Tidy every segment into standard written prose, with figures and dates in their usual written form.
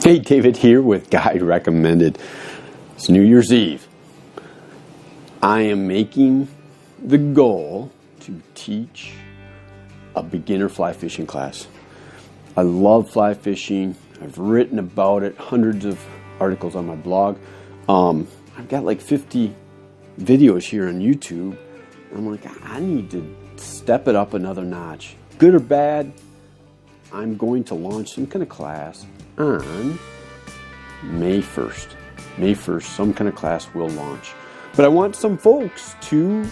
Hey, David here with Guide Recommended. It's New Year's Eve. I am making the goal to teach a beginner fly fishing class. I love fly fishing. I've written about it, hundreds of articles on my blog. I've got like 50 videos here on YouTube. I'm like, I need to step it up another notch. Good or bad, I'm going to launch some kind of class on May 1st. May 1st, some kind of class will launch. But I want some folks to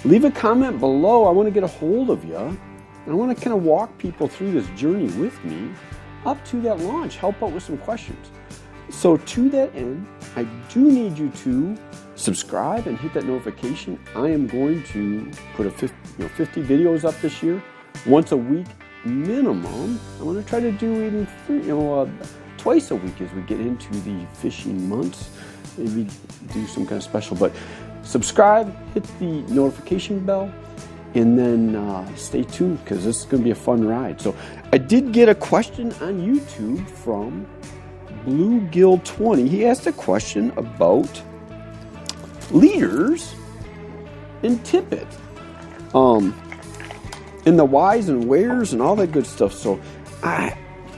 leave a comment below. I want to get a hold of you. I want to kind of walk people through this journey with me up to that launch, help out with some questions. So to that end, I do need you to subscribe and hit that notification. I am going to put 50 videos up this year, once a week minimum. I want to try to do even twice a week as we get into the fishing months. Maybe do some kind of special. But subscribe, hit the notification bell, and then stay tuned because this is going to be a fun ride. So I did get a question on YouTube from Bluegill20. He asked a question about leaders in Tippet. And the whys and wheres and all that good stuff. So I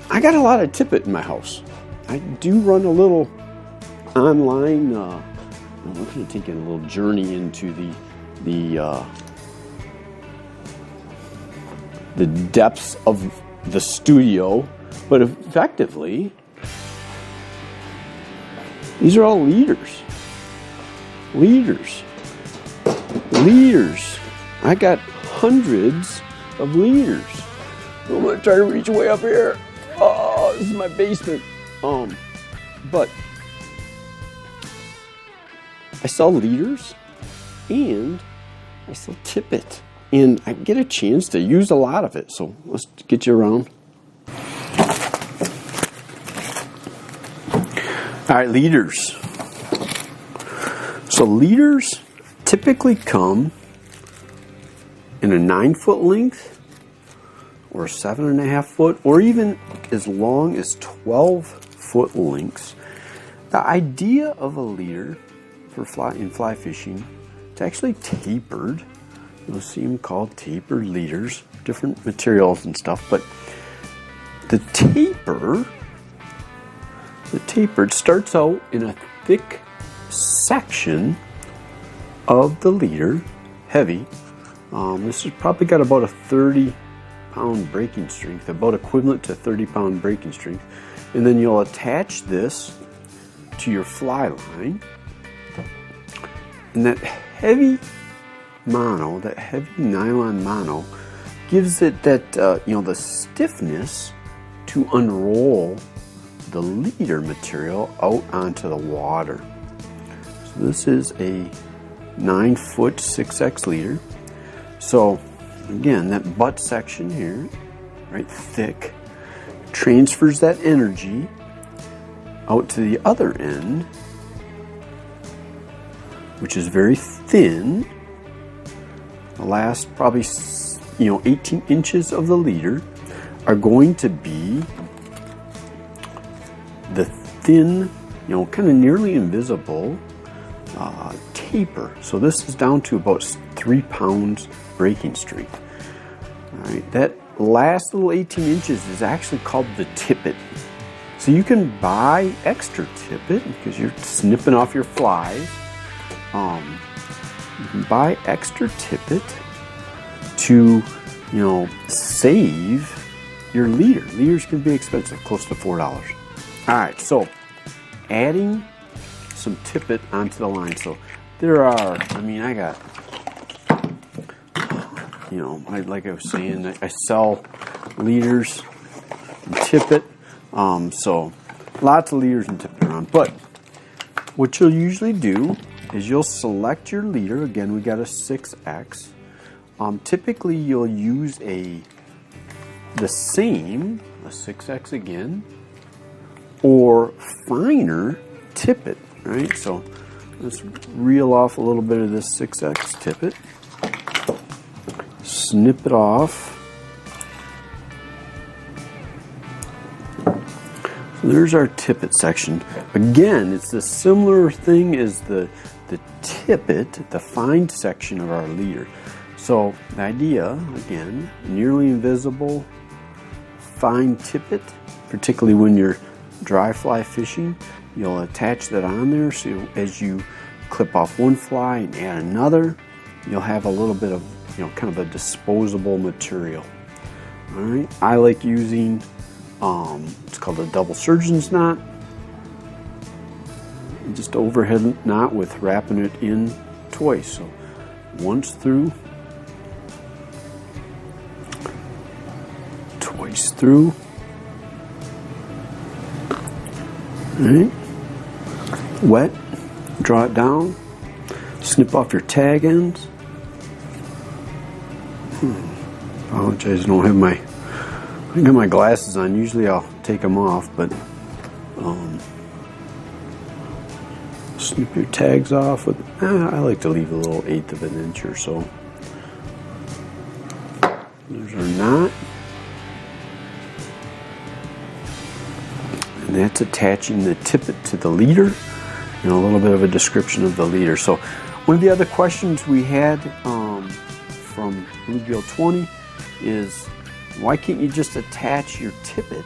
got a lot of Tippet in my house. I do run a little online. I'm looking at taking a little journey into the depths of the studio, but effectively, these are all leaders. Leaders. I got hundreds of leaders. I'm gonna try to reach way up here. Oh, this is my basement. But I sell leaders and I sell Tippet, and I get a chance to use a lot of it. So let's get you around. All right, leaders. So leaders typically come in a 9-foot length or 7.5 foot, or even as long as 12-foot lengths. The idea of a leader for fly fishing, it's actually tapered. You'll see them called tapered leaders, different materials and stuff, but the tapered starts out in a thick section of the leader, heavy. This has probably got about a 30-pound breaking strength, about equivalent to 30-pound breaking strength. And then you'll attach this to your fly line. And that heavy mono, that heavy nylon mono, gives it that, the stiffness to unroll the leader material out onto the water. So this is a 9-foot 6X leader. So again, that butt section here, right, thick, transfers that energy out to the other end, which is very thin. The last probably 18 inches of the leader are going to be the thin, kind of nearly invisible taper. So this is down to about 3 pounds breaking strength. All right, that last little 18 inches is actually called the Tippet. So you can buy extra Tippet because you're snipping off your flies. You can buy extra Tippet to, save your leader. Leaders can be expensive, close to $4. All right, so adding some Tippet onto the line. So there are, I got, like I was saying, I sell leaders and Tippet. So lots of leaders and Tippet around. But what you'll usually do is you'll select your leader. Again, we got a 6X. Typically, you'll use a 6X again, or finer Tippet, right? So let's reel off a little bit of this 6X Tippet. Snip it off. There's our tippet section. Again, it's a similar thing as the tippet, the find section of our leader. So the idea, again, nearly invisible fine tippet, particularly when you're dry fly fishing, you'll attach that on there, so as you clip off one fly and add another, you'll have a little bit of, kind of a disposable material. All right, I like using, it's called a double surgeon's knot. Just overhead knot with wrapping it in twice. So once through, twice through. All right, wet, draw it down, snip off your tag ends. Apologize, I don't have I got my glasses on. Usually I'll take them off, but snip your tags off with, I like to leave a little 1/8 of an inch or so. There's our knot. And that's attaching the tippet to the leader, and a little bit of a description of the leader. So one of the other questions we had from Bluegill 20 is, why can't you just attach your tippet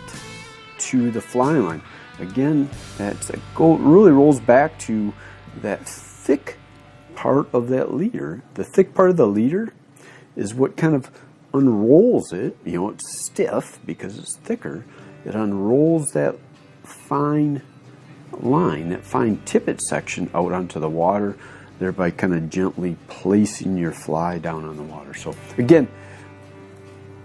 to the fly line? Again, really rolls back to that thick part of that leader. The thick part of the leader is what kind of unrolls it. It's stiff because it's thicker. It unrolls that fine line, that fine tippet section out onto the water, thereby kind of gently placing your fly down on the water. So again,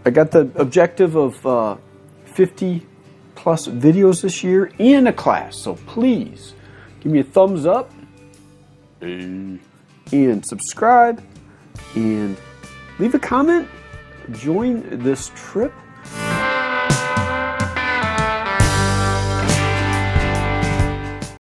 I got the objective of 50 plus videos this year in a class. So please give me a thumbs up and subscribe and leave a comment. Join this trip